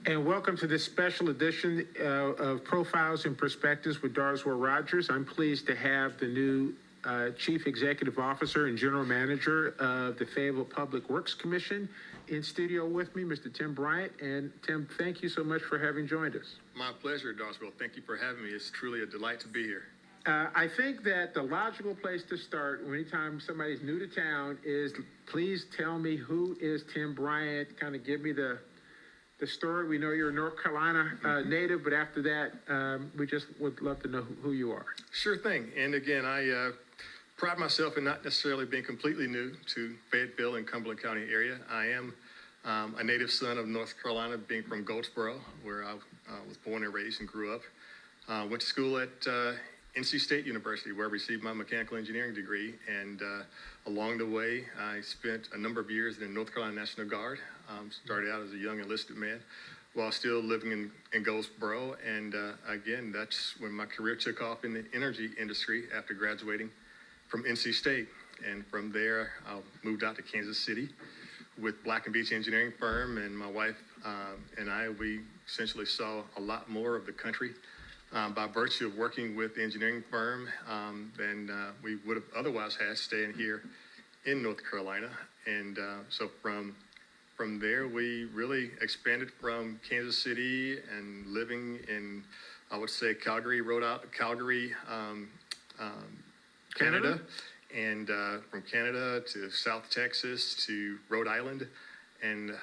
And welcome to this special edition of Profiles and Perspectives with Darswell Rogers. I'm pleased to have the new Chief Executive Officer and General Manager of the Fayetteville Public Works Commission in studio with me, Mr. Tim Bryant. And Tim, thank you so much for having joined us. My pleasure, Darswell. Thank you for having me. It's truly a delight to be here. I think that the logical place to start anytime somebody's new to town is please tell me who is Tim Bryant. Kind of give me the story. We know you're a North Carolina native, but after that, we just would love to know who you are. Sure thing. And again, I pride myself in not necessarily being completely new to Fayetteville and Cumberland County area. I am a native son of North Carolina, being from Goldsboro, where I was born and raised and grew up. Went to school at NC State University, where I received my mechanical engineering degree. And along the way, I spent a number of years in the North Carolina National Guard. Started out as a young enlisted man while still living in Goldsboro. And again, that's when my career took off in the energy industry after graduating from NC State. And from there, I moved out to Kansas City with Black & Beach Engineering Firm. And my wife and I, we essentially saw a lot more of the country by virtue of working with the engineering firm than we would have otherwise had staying here in North Carolina. And so from there, we really expanded from Kansas City and living in, I would say, Calgary, Canada, and from Canada to South Texas to Rhode Island, and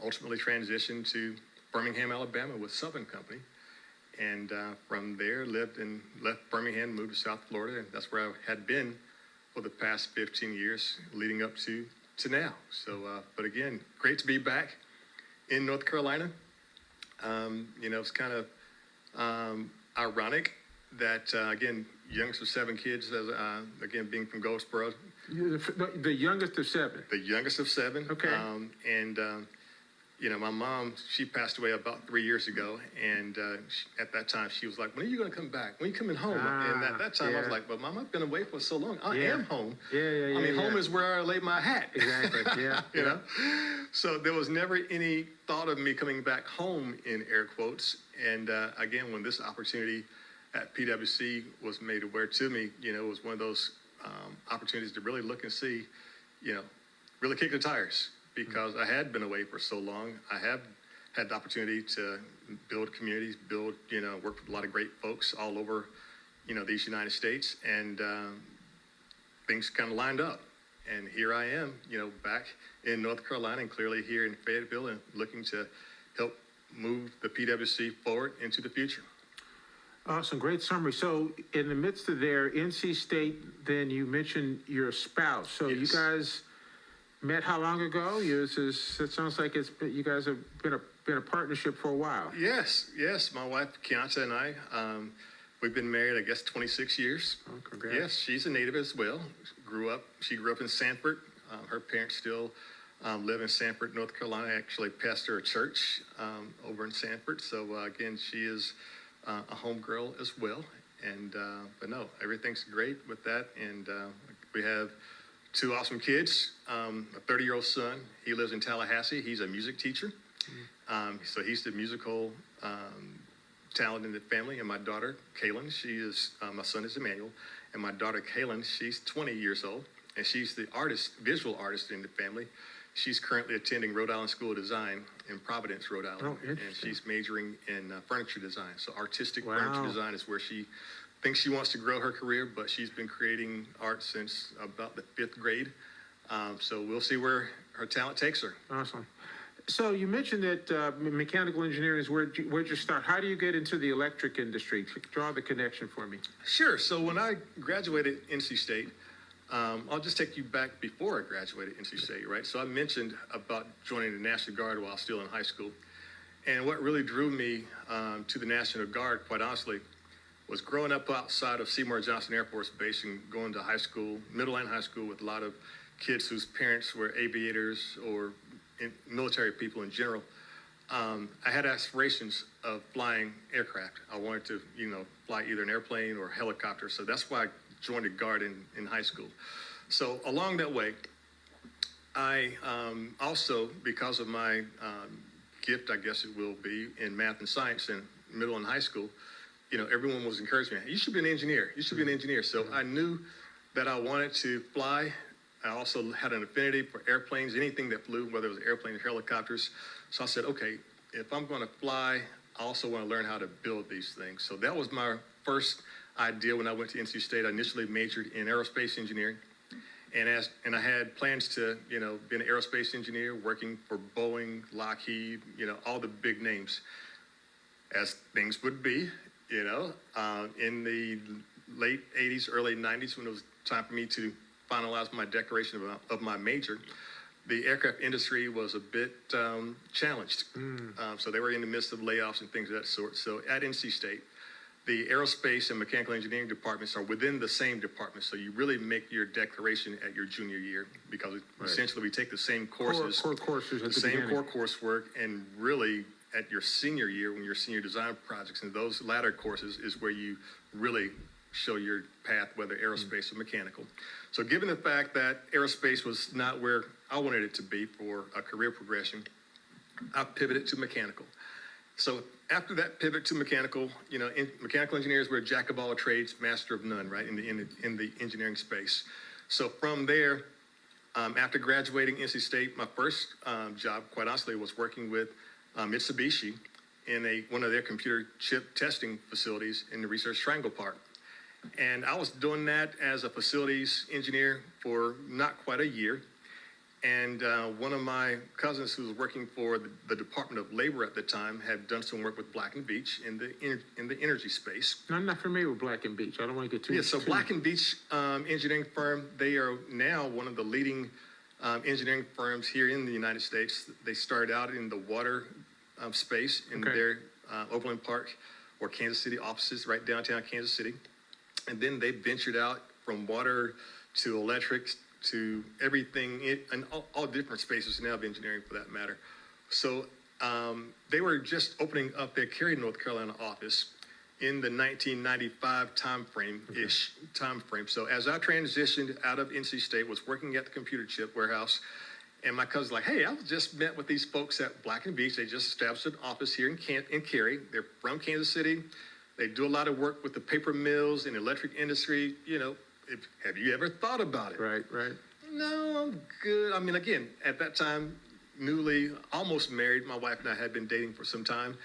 ultimately transitioned to Birmingham, Alabama with Southern Company. And from there, left Birmingham, moved to South Florida, and that's where I had been for the past 15 years, leading up to now. So, but again, great to be back in North Carolina. It's kind of ironic that, again, youngest of 7 kids, again, being from Goldsboro. You're the youngest of 7? The youngest of 7. Okay. My mom, she passed away about 3 years ago, and at that time, she was like, when are you going to come back? When are you coming home? And at that time, I was like, well, Mom, I've been away for so long. I am home. Home is where I lay my hat. Exactly, yeah. You know? So there was never any thought of me coming back home, in air quotes. And again, when this opportunity at PWC was made aware to me, it was one of those opportunities to really look and see, really kick the tires. Because I had been away for so long. I have had the opportunity to build communities, work with a lot of great folks all over, these United States, and things kind of lined up. And here I am, back in North Carolina, and clearly here in Fayetteville, and looking to help move the PWC forward into the future. Awesome, great summary. So in the midst of their NC State, then you mentioned your spouse. So yes. You guys met how long ago? It sounds like you guys have been a partnership for a while. Yes. My wife Keonta and I, we've been married, I guess, 26 years. Oh, congrats. Yes, she's a native as well. She grew up in Sanford. Her parents still live in Sanford, North Carolina. I actually pastor a church over in Sanford. So again, she is a home girl as well. And but no, everything's great with that. And we have 2 awesome kids, a 30-year-old son. He lives in Tallahassee. He's a music teacher. So he's the musical talent in the family. And my daughter, Kaylin, my son is Emmanuel. And my daughter, Kaylin, she's 20 years old. And she's the visual artist in the family. She's currently attending Rhode Island School of Design in Providence, Rhode Island. Oh, and she's majoring in furniture design. So artistic furniture design is where she thinks she wants to grow her career, but she's been creating art since about the 5th grade. So we'll see where her talent takes her. Awesome. So you mentioned that mechanical engineering is where'd you start? How do you get into the electric industry? Draw the connection for me. Sure. So when I graduated NC State, I'll just take you back before I graduated NC State, right? So I mentioned about joining the National Guard while still in high school. And what really drew me to the National Guard, quite honestly, was growing up outside of Seymour Johnson Air Force Base and going to high school, middle and high school, with a lot of kids whose parents were aviators or military people in general. I had aspirations of flying aircraft. I wanted to, fly either an airplane or helicopter. So that's why I joined the Guard in high school. So along that way, I also, because of my gift, I guess it will be, in math and science in middle and high school, everyone was encouraging me, you should be an engineer. You should be an engineer. So I knew that I wanted to fly. I also had an affinity for airplanes, anything that flew, whether it was airplanes or helicopters. So I said, okay, if I'm going to fly, I also want to learn how to build these things. So that was my first idea when I went to NC State. I initially majored in aerospace engineering. And I had plans to, be an aerospace engineer working for Boeing, Lockheed, all the big names, as things would be, in the late 80s, early 90s, when it was time for me to finalize my declaration of my major. The aircraft industry was a bit challenged. So they were in the midst of layoffs and things of that sort. So at NC State, the aerospace and mechanical engineering departments are within the same department. So you really make your declaration at your junior year, because essentially we take the same courses, Core courses at the same beginning. core coursework, and really at your senior year, when you're senior design projects, and those latter courses is where you really show your path, whether aerospace or mechanical. So given the fact that aerospace was not where I wanted it to be for a career progression, I pivoted to mechanical. So after that pivot to mechanical, mechanical engineers were a jack of all trades, master of none, right, in the engineering space. So from there, after graduating NC State, my first job, quite honestly, was working with Mitsubishi in one of their computer chip testing facilities in the Research Triangle Park. And I was doing that as a facilities engineer for not quite a year. And one of my cousins, who was working for the Department of Labor at the time, had done some work with Black & Veatch in the energy space. I'm not familiar with Black & Veatch. I don't want to get too. Yeah, so Black & Veatch engineering firm, they are now one of the leading engineering firms here in the United States. They started out in the water space in their Overland Park or Kansas City offices, right downtown Kansas City. And then they ventured out from water to electrics to everything and all different spaces now of engineering, for that matter. So they were just opening up their Cary, North Carolina office in the 1995 timeframe-ish timeframe. So as I transitioned out of NC State, was working at the computer chip warehouse, and my cousin's like, hey, I just met with these folks at Black & Veatch. They just established an office here in Cary. They're from Kansas City. They do a lot of work with the paper mills and electric industry. Have you ever thought about it? Right. No, I'm good. I mean, again, at that time, newly, almost married. My wife and I had been dating for some time.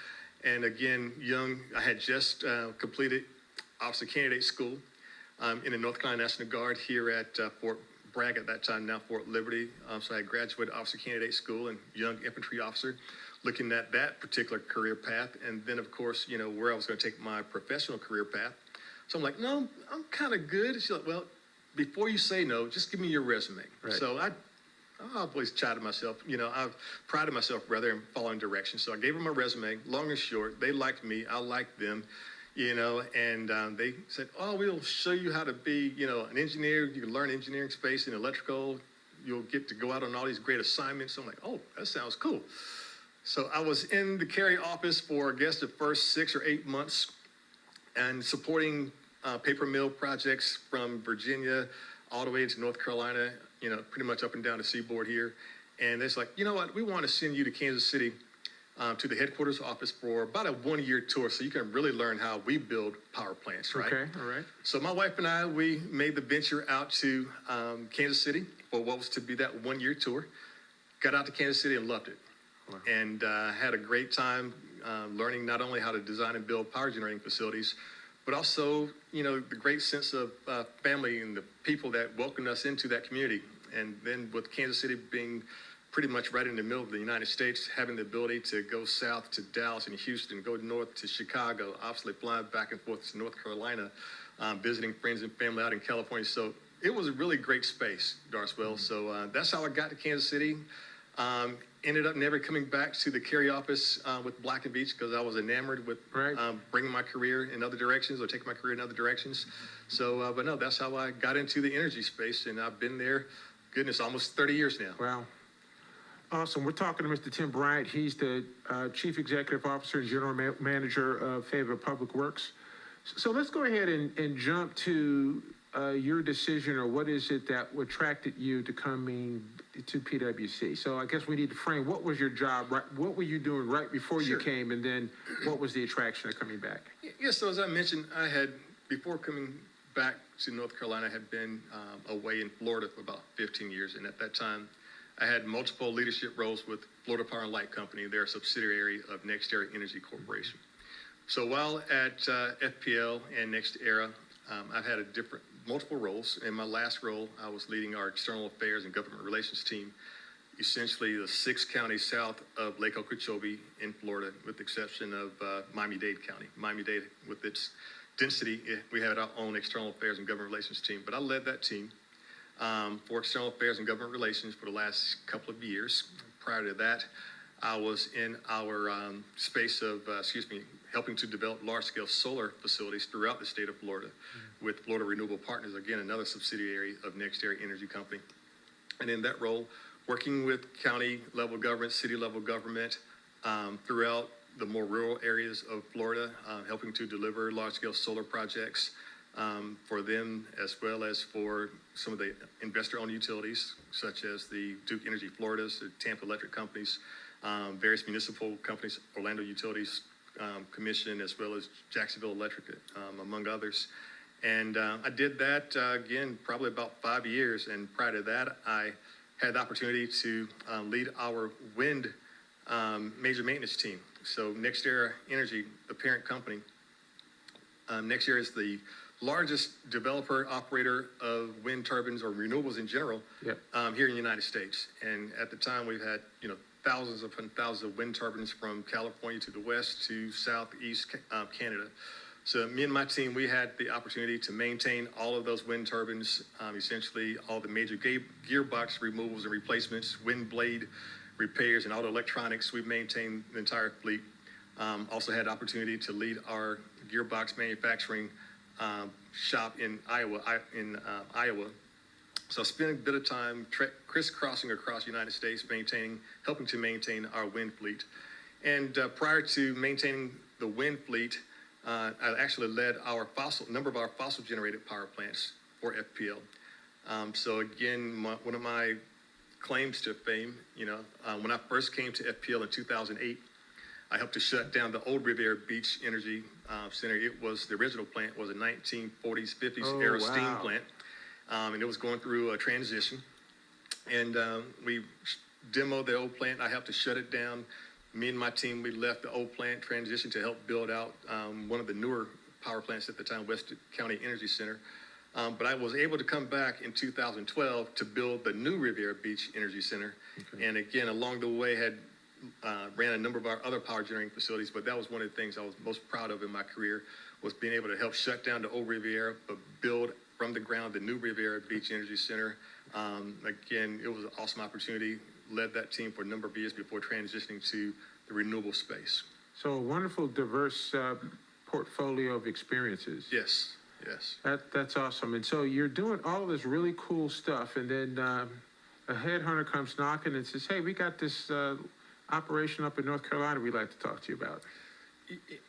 And again, young, I had just completed Officer Candidate School in the North Carolina National Guard here at Fort Bragg at that time, now Fort Liberty. So I graduated Officer Candidate School and young infantry officer, looking at that particular career path. And then, of course, where I was going to take my professional career path. So I'm like, no, I'm kind of good. She's like, well, before you say no, just give me your resume. Right. So I always chided myself, I've prided myself rather in following directions. So I gave them my resume, long and short. They liked me, I liked them, and they said, oh, we'll show you how to be, an engineer. You can learn engineering space and electrical. You'll get to go out on all these great assignments. So I'm like, oh, that sounds cool. So I was in the Cary office for, I guess, the first 6 or 8 months and supporting paper mill projects from Virginia all the way into North Carolina, pretty much up and down the seaboard here. And it's like, you know what, we want to send you to Kansas City to the headquarters office for about a 1-year tour so you can really learn how we build power plants, right? Okay, all right. So my wife and I, we made the venture out to Kansas City for what was to be that 1-year tour. Got out to Kansas City and loved it. Wow. And had a great time learning not only how to design and build power generating facilities, but also, the great sense of family and the people that welcomed us into that community. And then with Kansas City being pretty much right in the middle of the United States, having the ability to go south to Dallas and Houston, go north to Chicago, obviously flying back and forth to North Carolina, visiting friends and family out in California. So it was a really great space, Darcewell. So that's how I got to Kansas City. Ended up never coming back to the Cary office with Black & Veatch because I was enamored with bringing my career in other directions or taking my career in other directions. So, but no, that's how I got into the energy space, and I've been there, goodness, almost 30 years now. Wow. Awesome. We're talking to Mr. Tim Bryant. He's the Chief Executive Officer and General Manager of Fayetteville Public Works. So let's go ahead and jump to your decision, or what is it that attracted you to coming to PWC? So I guess we need to frame, what was your job, right? What were you doing right before you Sure. came, and then what was the attraction of coming back? Yes, so as I mentioned, I had, before coming back to North Carolina, I had been away in Florida for about 15 years. And at that time, I had multiple leadership roles with Florida Power and Light Company. They're a subsidiary of NextEra Energy Corporation. So while at FPL and NextEra, I've had multiple roles. In my last role, I was leading our external affairs and government relations team, essentially the 6 counties south of Lake Okeechobee in Florida, with the exception of Miami-Dade County. Miami-Dade, with its density, we had our own external affairs and government relations team. But I led that team for external affairs and government relations for the last couple of years. Prior to that, I was in our space of, helping to develop large-scale solar facilities throughout the state of Florida with Florida Renewable Partners, again, another subsidiary of NextEra Energy Company. And in that role, working with county-level government, city-level government throughout the more rural areas of Florida, helping to deliver large-scale solar projects for them, as well as for some of the investor-owned utilities, such as the Duke Energy Floridas, the Tampa Electric companies, various municipal companies, Orlando Utilities Commission, as well as Jacksonville Electric, among others. And I did that, again, probably about 5 years. And prior to that, I had the opportunity to lead our wind major maintenance team. So NextEra Energy, the parent company, NextEra is the largest developer operator of wind turbines or renewables in general here in the United States. And at the time, we've had, thousands upon thousands of wind turbines from California to the west to southeast Canada. So me and my team, we had the opportunity to maintain all of those wind turbines, essentially all the major gearbox removals and replacements, wind blade repairs, and all the electronics. We've maintained the entire fleet. Also had the opportunity to lead our gearbox manufacturing shop in Iowa. So I spent a bit of time crisscrossing across the United States, helping to maintain our wind fleet. And prior to maintaining the wind fleet, I actually led number of our fossil generated power plants for FPL. So again, one of my claims to fame, when I first came to FPL in 2008, I helped to shut down the old Riviera Beach Energy Center. The original plant was a 1940s, 50s era steam plant. And it was going through a transition. And we demoed the old plant. I helped to shut it down. Me and my team, we left the old plant, transitioned to help build out one of the newer power plants at the time, West County Energy Center. But I was able to come back in 2012 to build the new Riviera Beach Energy Center. Okay. And again, along the way, ran a number of our other power generating facilities, but that was one of the things I was most proud of in my career, was being able to help shut down the old Riviera, but build from the ground the new Riviera Beach Energy Center. Again, it was an awesome opportunity. Led that team for a number of years before transitioning to the renewable space. So a wonderful, diverse portfolio of experiences. Yes. That's awesome. And so you're doing all of this really cool stuff, and then a headhunter comes knocking and says, hey, we got this operation up in North Carolina we'd like to talk to you about.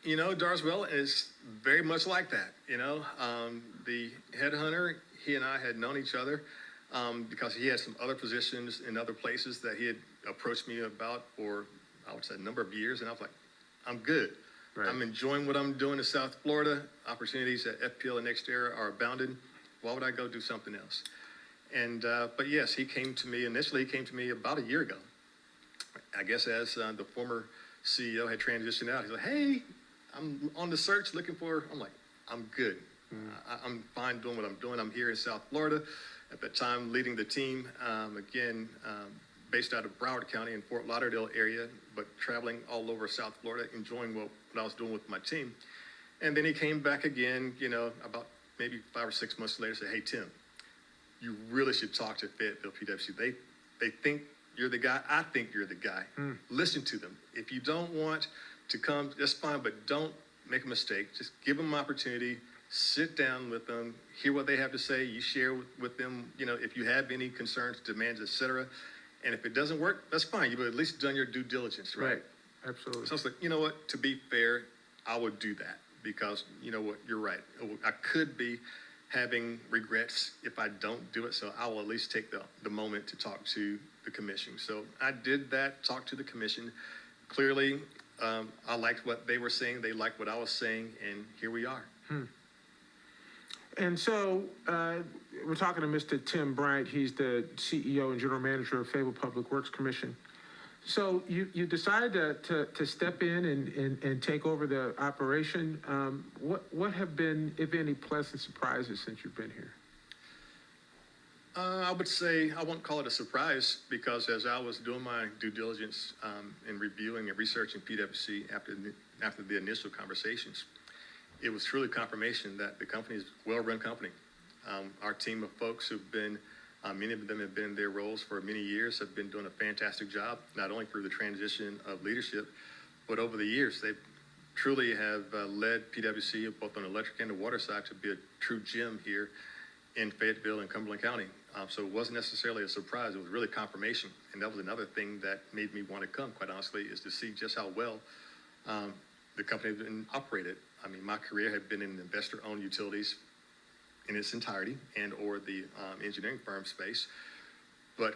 Darswell is very much like that. The headhunter, he and I had known each other because he had some other positions in other places that he had approached me about for, I would say, a number of years. And I was like, I'm good. Right. I'm enjoying what I'm doing in South Florida. Opportunities at FPL and NextEra are abounding. Why would I go do something else? And but yes, initially he came to me about a year ago. I guess as the former CEO had transitioned out, he's like, hey, I'm on the search looking for, I'm like, I'm good. I'm fine doing what I'm doing. I'm here in South Florida at the time, leading the team, based out of Broward County in Fort Lauderdale area, but traveling all over South Florida, enjoying what I was doing with my team. And then he came back again, about maybe 5 or 6 months later, said, hey, Tim, you really should talk to Fayetteville PWC. They think you're the guy. I think you're the guy. Listen to them. If you don't want to come, that's fine, but don't make a mistake. Just give them an opportunity. Sit down with them. Hear what they have to say. You share with them, if you have any concerns, demands, etc. And if it doesn't work, that's fine. You've at least done your due diligence, right? Absolutely. So I was like, you know what? To be fair, I would do that because, you know what? You're right. I could be having regrets if I don't do it. So I will at least take the moment to talk to the commission. So I did that, talked to the commission. Clearly, I liked what they were saying. They liked what I was saying, and here we are. And so we're talking to Mr. Tim Bryant. He's the CEO and General Manager of Fayetteville Public Works Commission. So you decided to step in and take over the operation. What have been, if any, pleasant surprises since you've been here? I would say I won't call it a surprise, because as I was doing my due diligence in reviewing and researching PWC after the initial conversations, it was truly confirmation that the company is a well-run company. Our team of folks who've been, many of them have been in their roles for many years, have been doing a fantastic job, not only through the transition of leadership, but over the years. They truly have led PWC, both on the electric and the water side, to be a true gem here in Fayetteville and Cumberland County. So it wasn't necessarily a surprise, it was really confirmation. And that was another thing that made me want to come, quite honestly, is to see just how well the company had been operated. I mean, my career had been in investor-owned utilities in its entirety and or the engineering firm space, but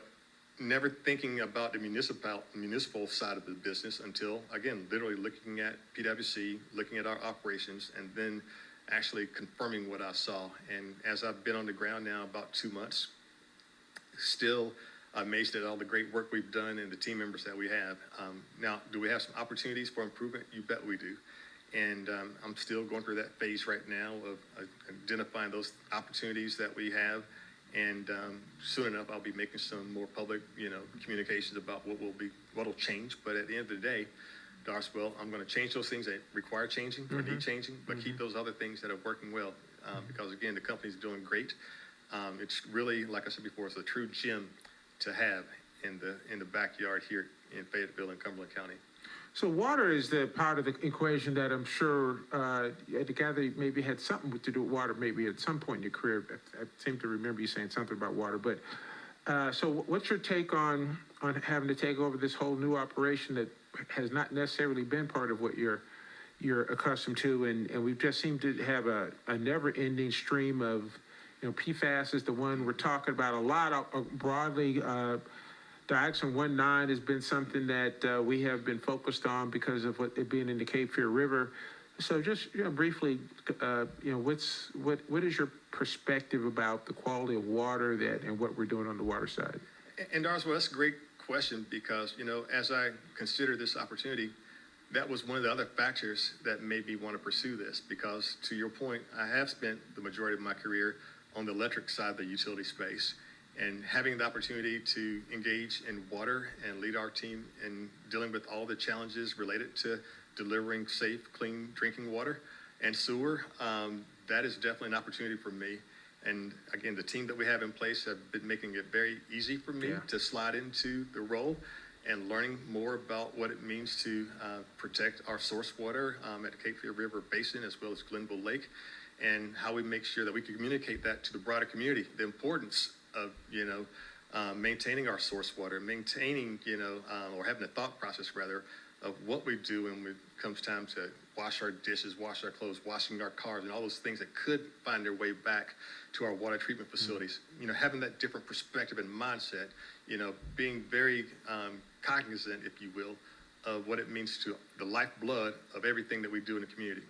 never thinking about the municipal side of the business until, again, literally looking at PWC, looking at our operations, and then actually confirming what I saw. And as I've been on the ground now about 2 months, still amazed at all the great work we've done and the team members that we have. Now, do we have some opportunities for improvement? You bet we do. And I'm still going through that phase right now of identifying those opportunities that we have. And soon enough, I'll be making some more public, communications about what'll change. But at the end of the day, Darce, well, I'm going to change those things that require changing or need changing, but keep those other things that are working well. Because again, the company's doing great. It's really, like I said before, it's a true gem to have in the backyard here in Fayetteville and Cumberland County. So water is the part of the equation that I'm sure, I gather you maybe had something to do with water maybe at some point in your career. I seem to remember you saying something about water, but so what's your take on having to take over this whole new operation that has not necessarily been part of what you're accustomed to, and we've just seemed to have a never-ending stream of, PFAS is the one we're talking about a lot broadly. Dioxin 1,9 has been something that we have been focused on because of it being in the Cape Fear River. So just briefly, what is your perspective about the quality of water and what we're doing on the water side? And Darce, well, that's a great question, because as I consider this opportunity, that was one of the other factors that made me want to pursue this. Because to your point, I have spent the majority of my career on the electric side of the utility space. And having the opportunity to engage in water and lead our team in dealing with all the challenges related to delivering safe, clean drinking water and sewer, that is definitely an opportunity for me. And again, the team that we have in place have been making it very easy for me to slide into the role and learning more about what it means to protect our source water at the Cape Fear River Basin as well as Glenville Lake, and how we make sure that we can communicate that to the broader community, the importance of, maintaining our source water, maintaining, or having a thought process rather of what we do when it comes time to wash our dishes, wash our clothes, washing our cars, and all those things that could find their way back to our water treatment facilities. Having that different perspective and mindset, being very cognizant, if you will, of what it means to the lifeblood of everything that we do in the community.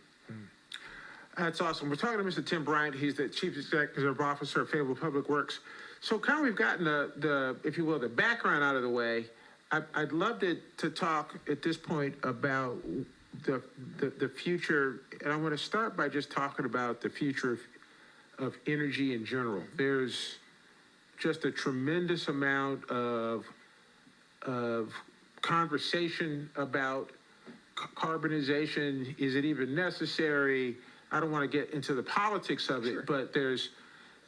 That's awesome. We're talking to Mr. Tim Bryant. He's the Chief Executive Officer of Fayetteville Public Works. So kind of we've gotten the if you will, the background out of the way. I'd love to talk at this point about the future, and I want to start by just talking about the future of energy in general. There's just a tremendous amount of conversation about carbonization. Is it even necessary? I don't want to get into the politics of it, but there's,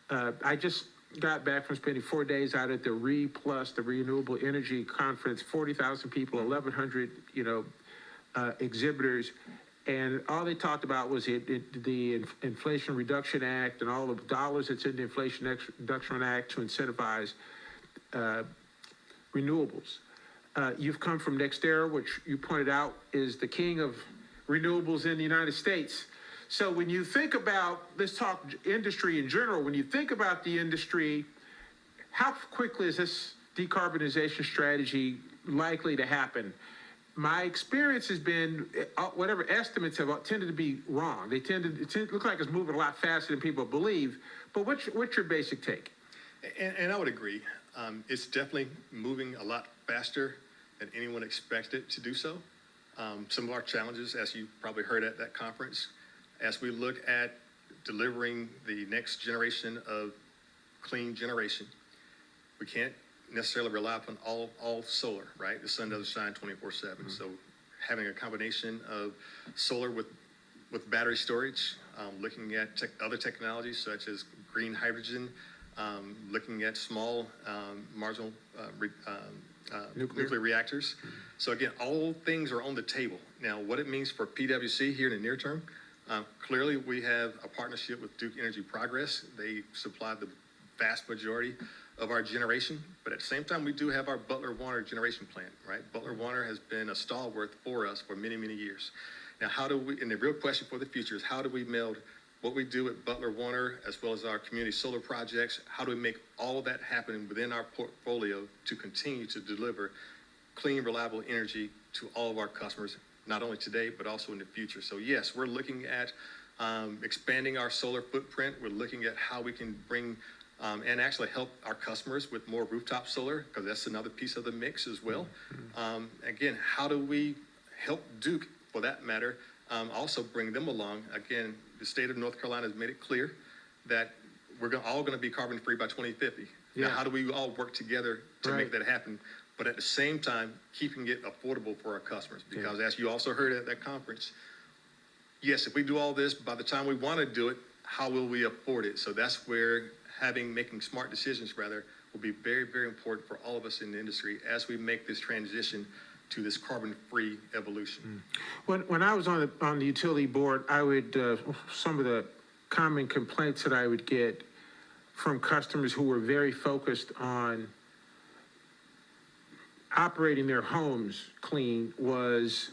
I just got back from spending 4 days out at the the Renewable Energy Conference, 40,000 people, 1,100, exhibitors, and all they talked about was the Inflation Reduction Act and all the dollars that's in the Inflation Reduction Act to incentivize renewables. You've come from NextEra, which you pointed out is the king of renewables in the United States. So when you think about, let's talk industry in general, when you think about the industry, how quickly is this decarbonization strategy likely to happen? My experience has been, whatever estimates have tended to be wrong. They tend to look like it's moving a lot faster than people believe. But what's your basic take? And I would agree. It's definitely moving a lot faster than anyone expected to do so. Some of our challenges, as you probably heard at that conference, as we look at delivering the next generation of clean generation, we can't necessarily rely upon all solar, right? The sun doesn't shine 24/7. So having a combination of solar with battery storage, looking at other technologies such as green hydrogen, looking at small marginal nuclear reactors. So again, all things are on the table. Now, what it means for PWC here in the near term, clearly we have a partnership with Duke Energy Progress. They supply the vast majority of our generation, but at the same time, we do have our Butler-Warner generation plant, right? Butler-Warner has been a stalwart for us for many, many years. Now, and the real question for the future is how do we meld what we do at Butler-Warner as well as our community solar projects? How do we make all that happen within our portfolio to continue to deliver clean, reliable energy to all of our customers, not only today, but also in the future? So yes, we're looking at expanding our solar footprint. We're looking at how we can bring and actually help our customers with more rooftop solar, because that's another piece of the mix as well. Again, how do we help Duke, for that matter, also bring them along? Again, the state of North Carolina has made it clear that we're all going to be carbon free by 2050. Yeah. Now, how do we all work together to make that happen? But at the same time, keeping it affordable for our customers. Because as you also heard at that conference, yes, if we do all this, by the time we want to do it, how will we afford it? So that's where making smart decisions will be very, very important for all of us in the industry as we make this transition to this carbon-free evolution. When I was on the utility board, I would some of the common complaints that I would get from customers who were very focused on operating their homes clean was,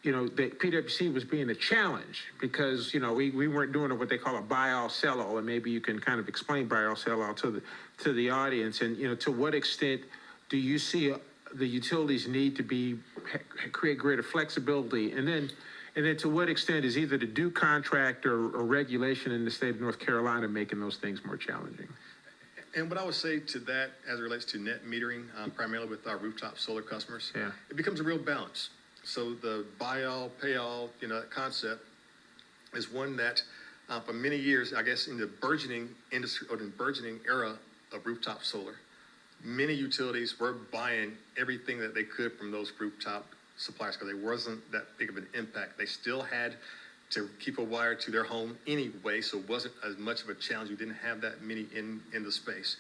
that PWC was being a challenge because, we weren't doing what they call a buy all, sell all, and maybe you can kind of explain buy all, sell all to the audience. And, to what extent do you see the utilities need to create greater flexibility? And then to what extent is either the Duke contract or regulation in the state of North Carolina making those things more challenging? And what I would say to that as it relates to net metering, primarily with our rooftop solar customers, it becomes a real balance. So the buy all, pay all, that concept is one that for many years, I guess in the burgeoning industry or the burgeoning era of rooftop solar, many utilities were buying everything that they could from those rooftop suppliers because there wasn't that big of an impact. They still had to keep a wire to their home anyway, so it wasn't as much of a challenge. You didn't have that many in the space.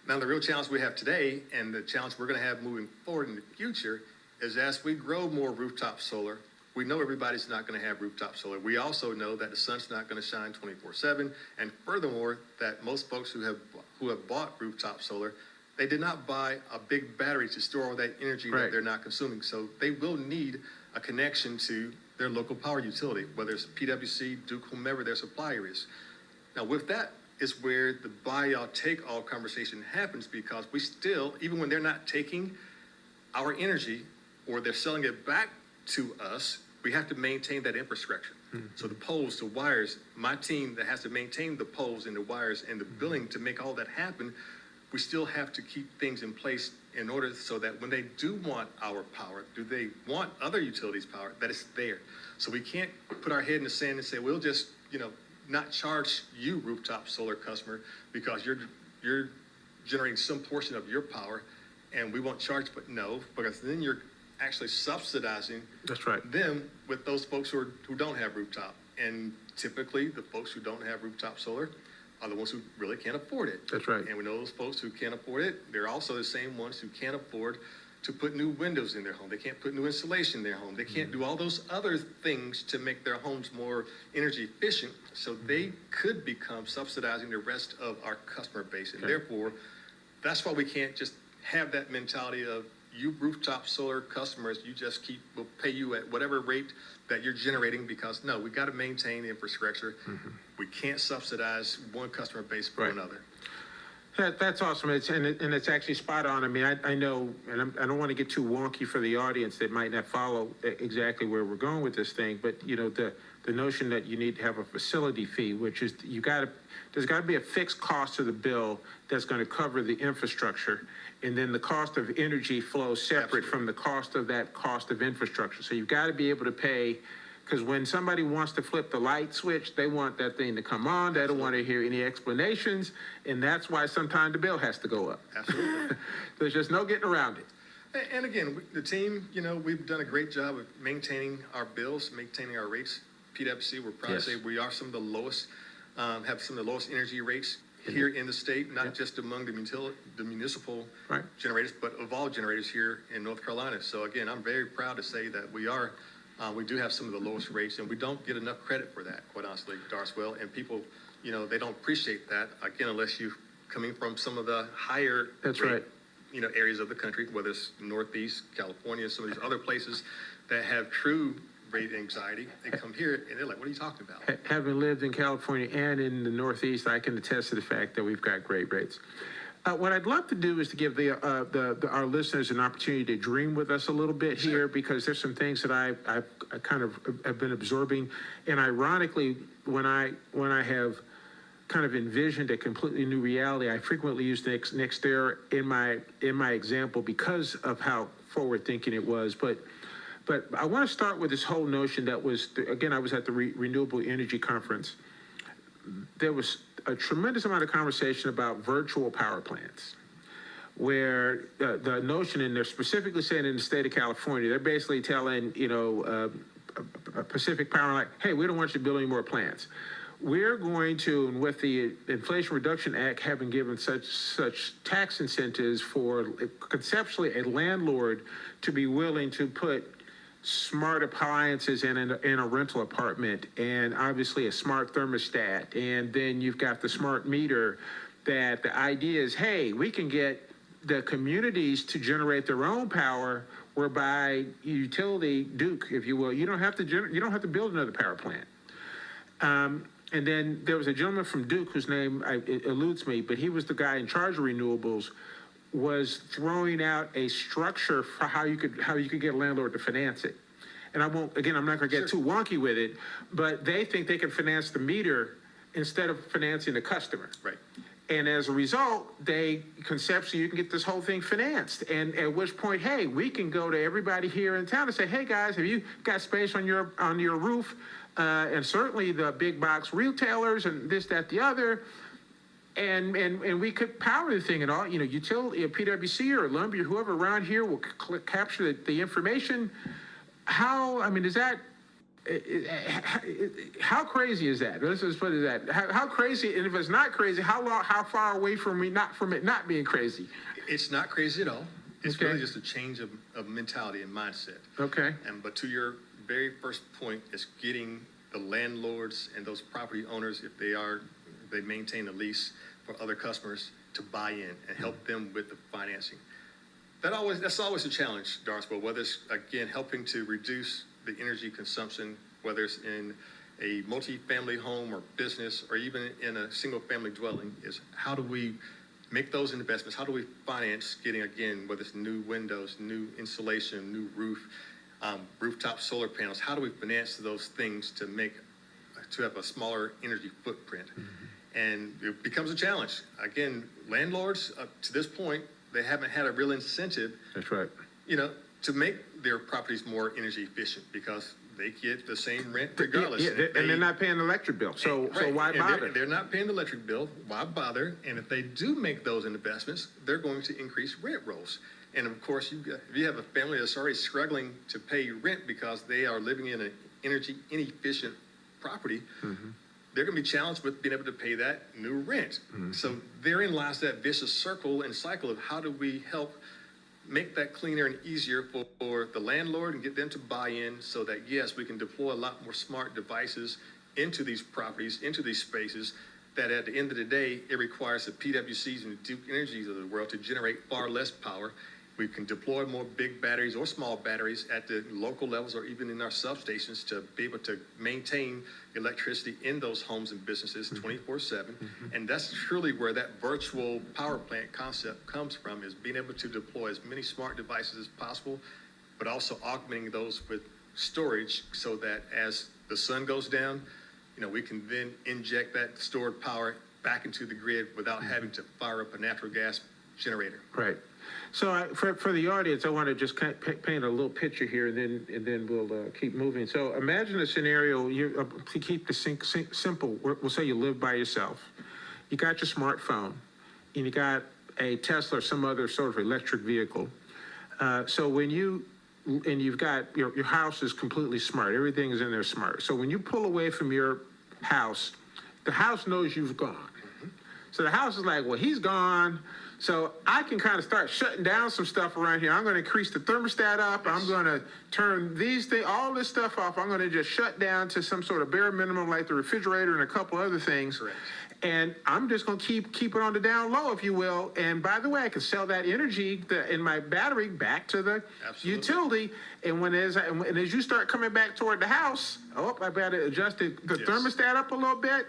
Now, the real challenge we have today and the challenge we're going to have moving forward in the future is as we grow more rooftop solar, we know everybody's not going to have rooftop solar. We also know that the sun's not going to shine 24/7, and furthermore, that most folks who have bought rooftop solar, they did not buy a big battery to store all that energy that they're not consuming. So they will need a connection to their local power utility, whether it's PWC, Duke, whomever their supplier is. Now, with that is where the buy all, take all conversation happens, because we still, even when they're not taking our energy or they're selling it back to us, we have to maintain that infrastructure. So the poles, the wires, my team that has to maintain the poles and the wires and the billing to make all that happen, we still have to keep things in place in order so that when they do want our power, do they want other utilities' power, that it's there. So we can't put our head in the sand and say, we'll just, not charge you, rooftop solar customer, because you're generating some portion of your power and we won't charge. But no, because then you're actually subsidizing them with those folks who don't have rooftop. And typically the folks who don't have rooftop solar are the ones who really can't afford it. That's right. And we know those folks who can't afford it, they're also the same ones who can't afford to put new windows in their home. They can't put new insulation in their home. They can't do all those other things to make their homes more energy efficient. So they could become subsidizing the rest of our customer base. And therefore, that's why we can't just have that mentality of you rooftop solar customers, we'll pay you at whatever rate that you're generating, because no, we got to maintain the infrastructure. We can't subsidize one customer base for Right. another. That's awesome. It's actually spot on. I mean, I know, and I don't want to get too wonky for the audience that might not follow exactly where we're going with this thing, but the notion that you need to have a facility fee, which is there's got to be a fixed cost of the bill that's going to cover the infrastructure, and then the cost of energy flows separate Absolutely. from the cost of infrastructure. So you've got to be able to pay. Because when somebody wants to flip the light switch, they want that thing to come on. They don't want to hear any explanations, and that's why sometimes the bill has to go up. Absolutely. There's just no getting around it. And again, the team, we've done a great job of maintaining our bills, maintaining our rates. PWC, we're proud Yes. to say we are some of the lowest, have some of the lowest energy rates here in the state, not just among the municipal Right. generators, but of all generators here in North Carolina. So again, I'm very proud to say that we do have some of the lowest rates, and we don't get enough credit for that, quite honestly, Darswell. And people, they don't appreciate that, again, unless you're coming from some of the higher That's rate, right. Areas of the country, whether it's Northeast, California, some of these other places that have true rate anxiety. They come here and they're like, what are you talking about? Having lived in California and in the Northeast, I can attest to the fact that we've got great rates. What I'd love to do is to give our listeners an opportunity to dream with us a little bit here, because there's some things that I kind of have been absorbing, and ironically, when I have kind of envisioned a completely new reality, I frequently use NextEra in my example because of how forward thinking it was. But I want to start with this whole notion that was, again, I was at the Renewable Energy Conference. There was a tremendous amount of conversation about virtual power plants, where the notion, and they're specifically saying in the state of California, they're basically telling, Pacific Power, like, hey, we don't want you to build any more plants. We're going to, and with the Inflation Reduction Act having given such tax incentives for conceptually a landlord to be willing to put smart appliances in a rental apartment, and obviously a smart thermostat, and then you've got the smart meter, that the idea is, hey, we can get the communities to generate their own power, whereby utility Duke, if you will, you don't have to build another power plant. And then there was a gentleman from Duke whose name eludes me, but he was the guy in charge of renewables, was throwing out a structure for how you could get a landlord to finance it. And I'm not going to get too wonky with it, but they think they can finance the meter instead of financing the customer. Right. And as a result, conceptually, you can get this whole thing financed. And at which point, hey, we can go to everybody here in town and say, hey guys, have you got space on your roof? And certainly the big box retailers and this, that, the other. And we could power the thing, and all, utility, PWC or Lumbee or whoever around here will capture the information. How crazy is that? Let's just put it that. How crazy, and if it's not crazy, how far away from it not being crazy? It's not crazy at all. It's Okay. really just a change of mentality and mindset. Okay. But to your very first point, is getting the landlords and those property owners, if they maintain a lease for other customers, to buy in and help them with the financing. That's always a challenge, Darswell, whether it's, again, helping to reduce the energy consumption, whether it's in a multi-family home or business, or even in a single-family dwelling, is how do we make those investments? How do we finance getting, again, whether it's new windows, new insulation, new roof, rooftop solar panels? How do we finance those things to have a smaller energy footprint? And it becomes a challenge. Again, landlords, to this point, they haven't had a real incentive. That's right. To make their properties more energy efficient, because they get the same rent regardless. Yeah, and they're not paying the electric bill. So why And bother? They're not paying the electric bill. Why bother? And if they do make those investments, they're going to increase rent rolls. And of course, if you have a family that's already struggling to pay rent because they are living in an energy inefficient property, they're going to be challenged with being able to pay that new rent. So therein lies that vicious circle and cycle of how do we help make that cleaner and easier for the landlord and get them to buy in, so that, yes, we can deploy a lot more smart devices into these properties, into these spaces, that at the end of the day, it requires the PWCs and the Duke Energies of the world to generate far less power. We can deploy more big batteries or small batteries at the local levels or even in our substations to be able to maintain electricity in those homes and businesses 24/7. And that's truly where that virtual power plant concept comes from, is being able to deploy as many smart devices as possible, but also augmenting those with storage so that as the sun goes down, we can then inject that stored power back into the grid without having to fire up a natural gas generator. Right. So for the audience, I want to just paint a little picture here, and then we'll keep moving. So imagine a scenario, to keep the simple, we'll say you live by yourself. You got your smartphone, and you got a Tesla or some other sort of electric vehicle. So when you've got, your house is completely smart. Everything is in there smart. So when you pull away from your house, the house knows you've gone. So the house is like, well, he's gone. So I can kind of start shutting down some stuff around here. I'm going to increase the thermostat up. I'm going to turn all this stuff off. I'm going to just shut down to some sort of bare minimum, like the refrigerator and a couple other things. Correct. And I'm just going to keep it on the down low, if you will. And by the way, I can sell that energy in my battery back to the utility. And as you start coming back toward the house, I better adjust the thermostat up a little bit.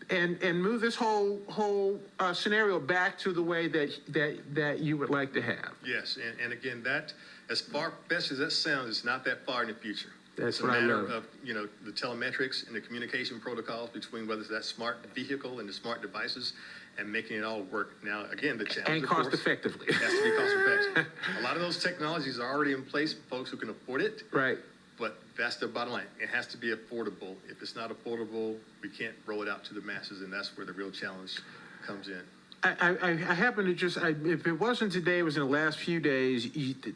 And move this whole scenario back to the way that you would like to have. Yes, and again, that, as far best as that sounds, it's not that far in the future. That's what I love. It's a matter of, the telemetrics and the communication protocols between whether it's that smart vehicle and the smart devices, and making it all work. Now, again, the challenge, and cost effectively. It has to be cost effective. A lot of those technologies are already in place for folks who can afford it. Right. But that's the bottom line. It has to be affordable. If it's not affordable, we can't roll it out to the masses, and that's where the real challenge comes in. I happen to if it wasn't today, it was in the last few days.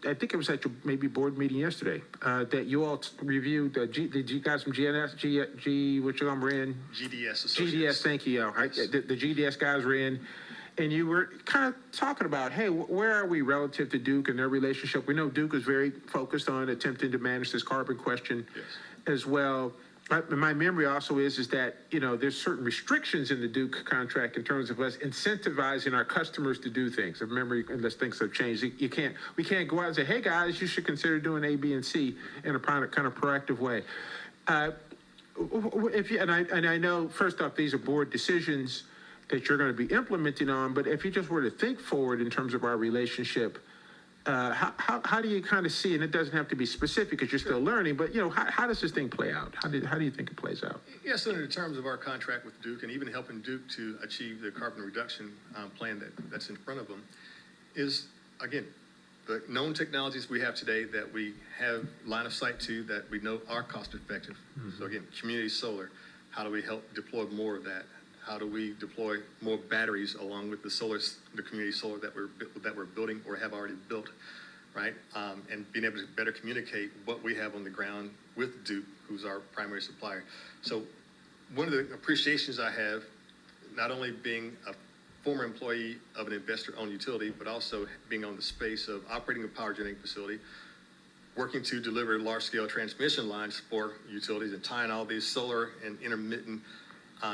I think it was at your maybe board meeting yesterday that you all reviewed. Did you guys from GNS, which were in? GDS Associates. GDS, thank you. Yes. The GDS guys were in. And you were kind of talking about, hey, where are we relative to Duke and their relationship? We know Duke is very focused on attempting to manage this carbon question as well. My memory also is that, there's certain restrictions in the Duke contract in terms of us incentivizing our customers to do things. Of memory, unless things have changed, we can't go out and say, hey guys, you should consider doing A, B, and C in a kind of proactive way. I know, first off, these are board decisions that you're going to be implementing on, but if you just were to think forward in terms of our relationship, how do you kind of see, and it doesn't have to be specific because you're still learning, but how does this thing play out? How do you think it plays out? Yes, under the terms of our contract with Duke, and even helping Duke to achieve the carbon reduction plan that's in front of them, is, again, the known technologies we have today that we have line of sight to, that we know are cost effective. So again, community solar, how do we help deploy more of that? How do we deploy more batteries along with the community solar that we're building or have already built, right? And being able to better communicate what we have on the ground with Duke, who's our primary supplier. So one of the appreciations I have, not only being a former employee of an investor-owned utility, but also being on the space of operating a power generating facility, working to deliver large-scale transmission lines for utilities and tying all these solar and intermittent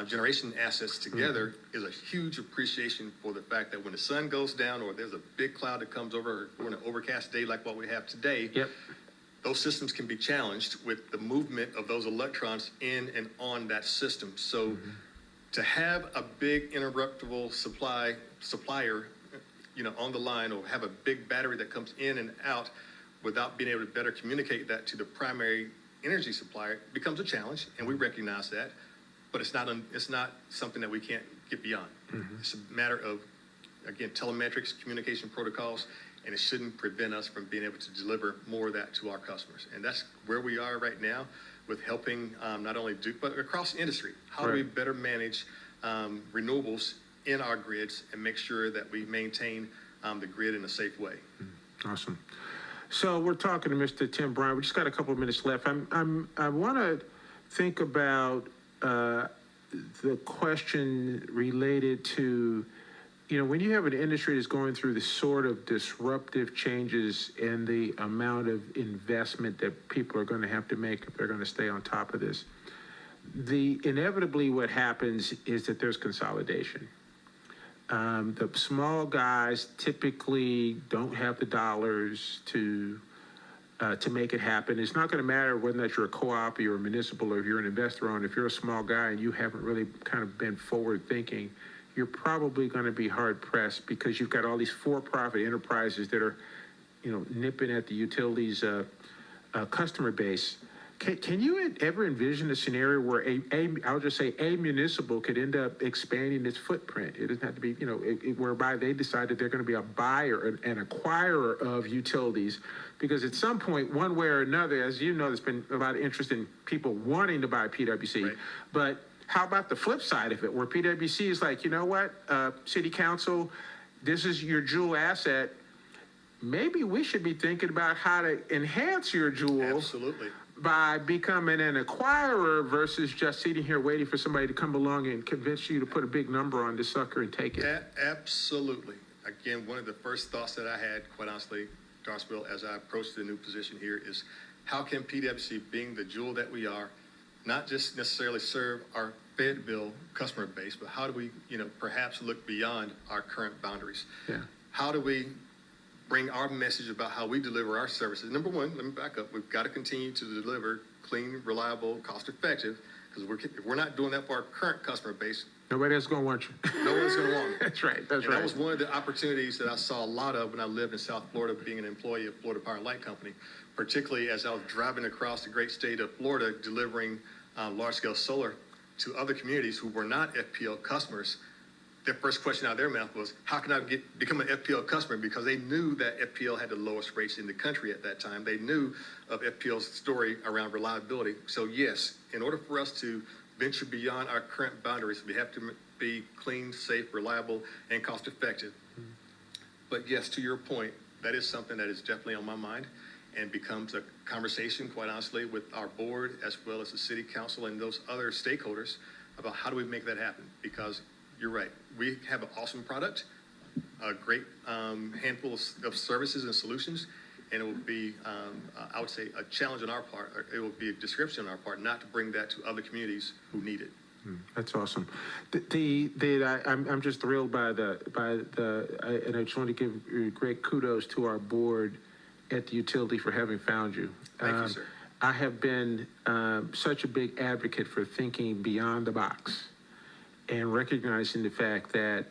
generation assets together is a huge appreciation for the fact that when the sun goes down or there's a big cloud that comes over or in an overcast day like what we have today, those systems can be challenged with the movement of those electrons in and on that system. So to have a big interruptible supplier, on the line, or have a big battery that comes in and out without being able to better communicate that to the primary energy supplier becomes a challenge, and we recognize that. But it's not something that we can't get beyond. It's a matter of, again, telemetrics, communication protocols, and it shouldn't prevent us from being able to deliver more of that to our customers. And that's where we are right now with helping not only Duke, but across industry. How do we better manage renewables in our grids and make sure that we maintain the grid in a safe way? Awesome. So we're talking to Mr. Tim Bryant. We just got a couple of minutes left. I want to think about the question related to, when you have an industry that's going through the sort of disruptive changes in the amount of investment that people are going to have to make if they're going to stay on top of this, inevitably what happens is that there's consolidation. The small guys typically don't have the dollars to make it happen. It's not going to matter whether or not you're a co-op or you're a municipal or if you're an investor on. If you're a small guy and you haven't really kind of been forward thinking, you're probably going to be hard pressed because you've got all these for-profit enterprises that are, nipping at the utilities customer base. Can you ever envision a scenario where I'll just say a municipal could end up expanding its footprint? It doesn't have to be, whereby they decide that they're going to be a buyer and acquirer of utilities, because at some point, one way or another, as you know, there's been a lot of interest in people wanting to buy PWC, Right. but how about the flip side of it, where PWC is like, you know what, city council, this is your jewel asset. Maybe we should be thinking about how to enhance your jewel. Absolutely. By becoming an acquirer versus just sitting here waiting for somebody to come along and convince you to put a big number on this sucker and take it. Absolutely. Again, one of the first thoughts that I had, quite honestly, Darceville, as I approached the new position here is how can PWC, being the jewel that we are, not just necessarily serve our Fayetteville customer base, but how do we, perhaps look beyond our current boundaries? Yeah. How do we bring our message about how we deliver our services? Number one, let me back up. We've got to continue to deliver clean, reliable, cost-effective, because if we're not doing that for our current customer base, Nobody else going to want you. no one's going to want it. That's right. That's And right. that was one of the opportunities that I saw a lot of when I lived in South Florida, being an employee of Florida Power and Light Company, particularly as I was driving across the great state of Florida, delivering large-scale solar to other communities who were not FPL customers. Their first question out of their mouth was, how can I become an FPL customer? Because they knew that FPL had the lowest rates in the country at that time. They knew of FPL's story around reliability. So yes, in order for us to venture beyond our current boundaries, we have to be clean, safe, reliable, and cost effective. But yes, to your point, that is something that is definitely on my mind and becomes a conversation, quite honestly, with our board as well as the city council and those other stakeholders about how do we make that happen? Because you're right. We have an awesome product, a great handful of services and solutions, and it will be, I would say, a challenge on our part, or it will be a description on our part, not to bring that to other communities who need it. That's awesome. I'm just thrilled by and I just want to give great kudos to our board at the utility for having found you. Thank you, sir. I have been such a big advocate for thinking beyond the box and recognizing the fact that,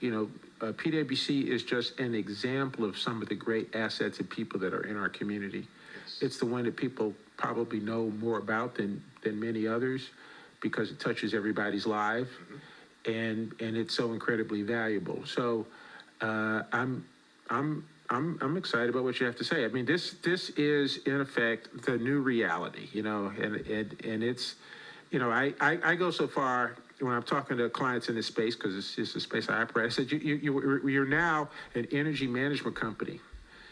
PWC is just an example of some of the great assets and people that are in our community. Yes. It's the one that people probably know more about than many others because it touches everybody's life, and it's so incredibly valuable. So I'm excited about what you have to say. I mean, this is in effect the new reality, and it's, I go so far when I'm talking to clients in this space, because it's just a space I operate. I said, you're now an energy management company.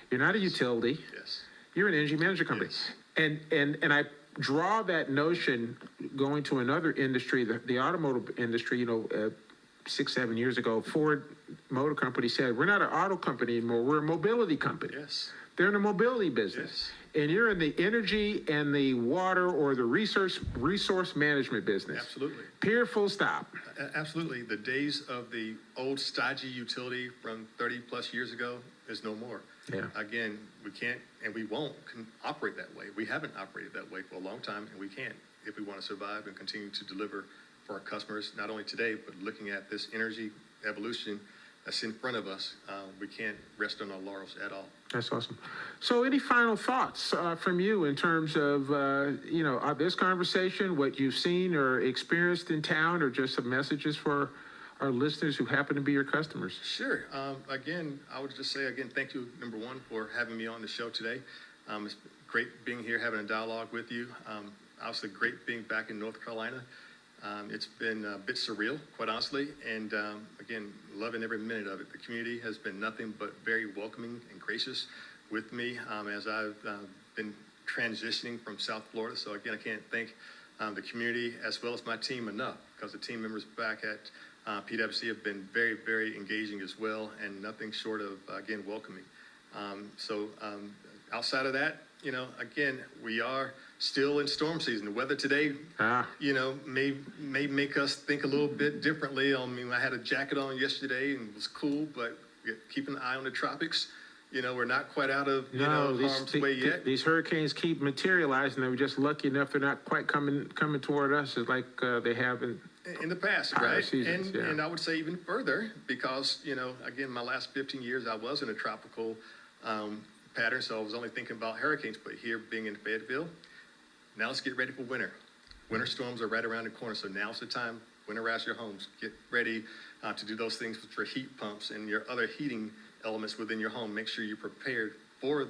You're not a utility. Yes. You're an energy management company. Yes. And I draw that notion going to another industry, the automotive industry. 6-7 years ago, Ford Motor Company said, we're not an auto company anymore, we're a mobility company. Yes. They're in the mobility business. Yes. And you're in the energy and the water or the resource management business. Absolutely. Period, full stop. Absolutely. The days of the old stodgy utility from 30 plus years ago is no more. Yeah. Again, we can't and we won't operate that way. We haven't operated that way for a long time, and we can't if we want to survive and continue to deliver for our customers, not only today, but looking at this energy evolution that's in front of us. We can't rest on our laurels at all. That's awesome. So any final thoughts from you in terms of, this conversation, what you've seen or experienced in town, or just some messages for our listeners who happen to be your customers? Sure. Again, I would just say, thank you, number one, for having me on the show today. It's great being here, having a dialogue with you. Obviously, great being back in North Carolina. It's been a bit surreal, quite honestly, and again, loving every minute of it. The community has been nothing but very welcoming and gracious with me as I've been transitioning from South Florida. So again, I can't thank the community as well as my team enough, because the team members back at PWC have been very, very engaging as well, and nothing short of, again, welcoming. So outside of that, again, we are still in storm season. The weather today, Ah. may make us think a little bit differently. I mean, I had a jacket on yesterday and it was cool, but keeping an eye on the tropics. We're not quite out of, harm's way yet. These hurricanes keep materializing. They were just lucky enough they're not quite coming toward us as like they have In the past, prior right? seasons, yeah. And I would say even further because, again, my last 15 years, I was in a tropical pattern, so I was only thinking about hurricanes. But here, being in Fayetteville, now let's get ready for winter. Winter storms are right around the corner, so now's the time. Winterize your homes. Get ready to do those things with your heat pumps and your other heating elements within your home. Make sure you're prepared for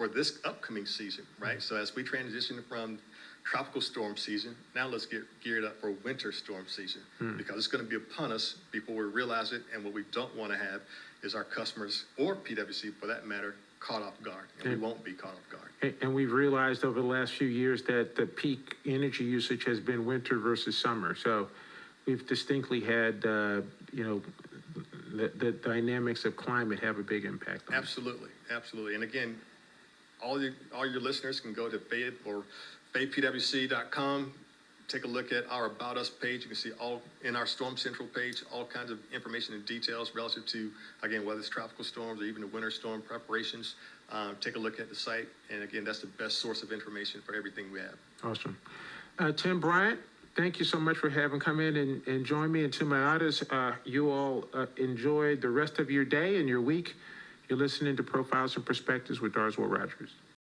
this upcoming season, right? So as we transition from tropical storm season, now let's get geared up for winter storm season because it's going to be upon us before we realize it. And what we don't want to have is our customers or PWC, for that matter, caught off guard, and we won't be caught off guard. And we've realized over the last few years that the peak energy usage has been winter versus summer. So we've distinctly had, the dynamics of climate have a big impact on it. Absolutely, absolutely. And again, all your listeners can go to FayPWC.com. Take a look at our About Us page. You can see all in our Storm Central page, all kinds of information and details relative to, again, whether it's tropical storms or even the winter storm preparations. Take a look at the site. And again, that's the best source of information for everything we have. Awesome. Tim Bryant, thank you so much for having come in and join me. And to my audience, you all enjoy the rest of your day and your week. You're listening to Profiles and Perspectives with Darswell Rogers.